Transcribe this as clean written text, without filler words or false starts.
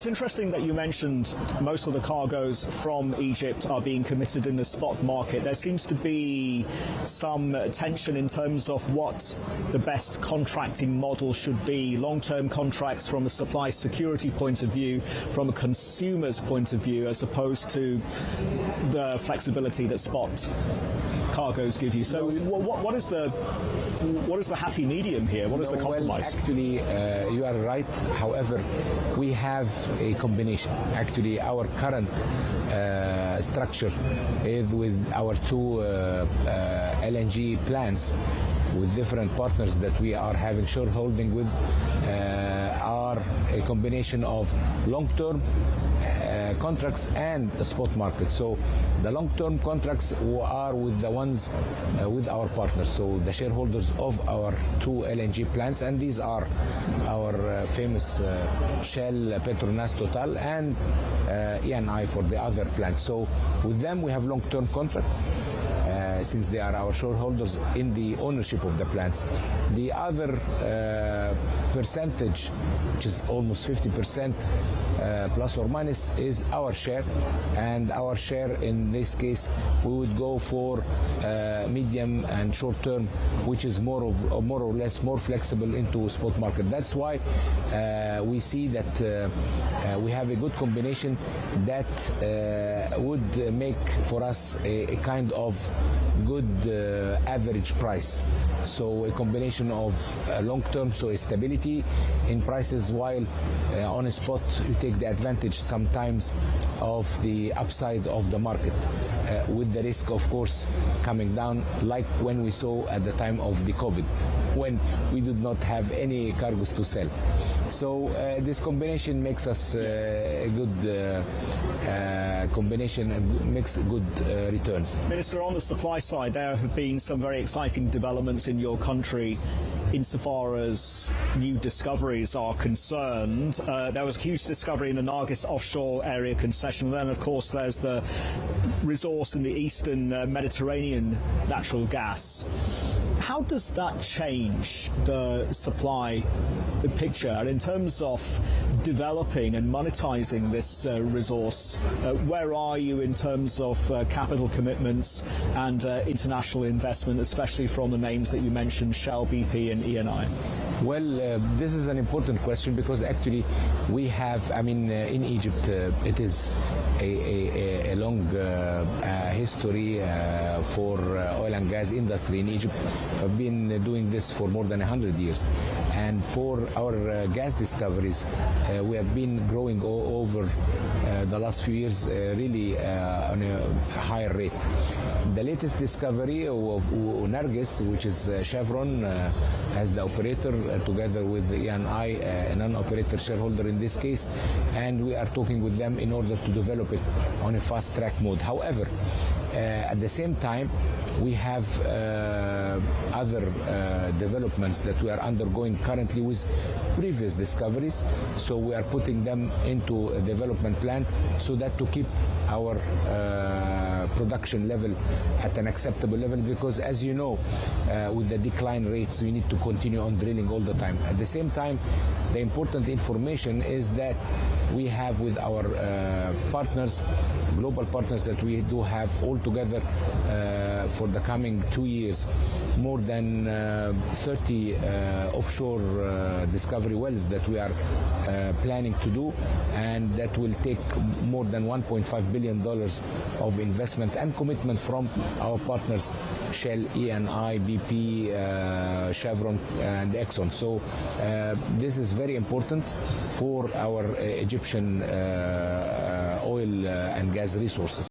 It's interesting that you mentioned most of the cargoes from Egypt are being committed in the spot market. There seems to be some tension in terms of what the best contracting model should be. Long-term contracts from a supply security point of view, from a consumer's point of view, as opposed to the flexibility that spot cargoes give you. So what is the happy medium here? What is the compromise? Well, actually, you are right. However, we have a combination. Actually, our current structure is with our two LNG plants with different partners that we are having shareholding with are a combination of long-term contracts and the spot market. So the long-term contracts are with the ones with our partners, so the shareholders of our two LNG plants, and these are our famous Shell, Petronas, Total, and Eni for the other plants. So with them we have long-term contracts. Since they are our shareholders in the ownership of the plants. The other percentage, which is almost 50% plus or minus, is our share, and our share in this case we would go for medium and short term, which is more or less more flexible into spot market. That's why we see that we have a good combination that would make for us a kind of good average price. So a combination of long-term, so a stability in prices, while on a spot you take the advantage sometimes of the upside of the market, with the risk of course coming down, like when we saw at the time of the COVID, when we did not have any cargoes to sell. So this combination makes us a good combination and makes good returns. Minister, on the supply side, there have been some very exciting developments in your country insofar as new discoveries are concerned. There was a huge discovery in the Nargis offshore area concession. Then, of course, there's the resource in the eastern Mediterranean natural gas. How does that change the supply picture? And in terms of developing and monetizing this resource, where are you in terms of capital commitments and international investment, especially from the names that you mentioned, Shell, BP and Eni? Well, this is an important question because actually we have, in Egypt, it is a long history for oil and gas industry in Egypt. We've been doing this for more than 100 years. And for our gas discoveries, we have been growing over the last few years really on a higher rate. The latest discovery of Nargis, which is Chevron as the operator, together with Eni, a non-operator shareholder in this case, and we are talking with them in order to develop it on a fast-track mode. However, at the same time, we have other developments that we are undergoing currently with previous discoveries, so we are putting them into a development plan so that to keep our production level at an acceptable level, because as you know, with the decline rates, we need to continue on drilling all the time. At the same time, the important information is that we have with our partners, global partners, that we do have all together for the coming 2 years more than 30 offshore discovery wells that we are planning to do, and that will take more than $1.5 billion of investment and commitment from our partners Shell, Eni, BP, Chevron and Exxon. So this is very important for our Egyptian oil and gas resources.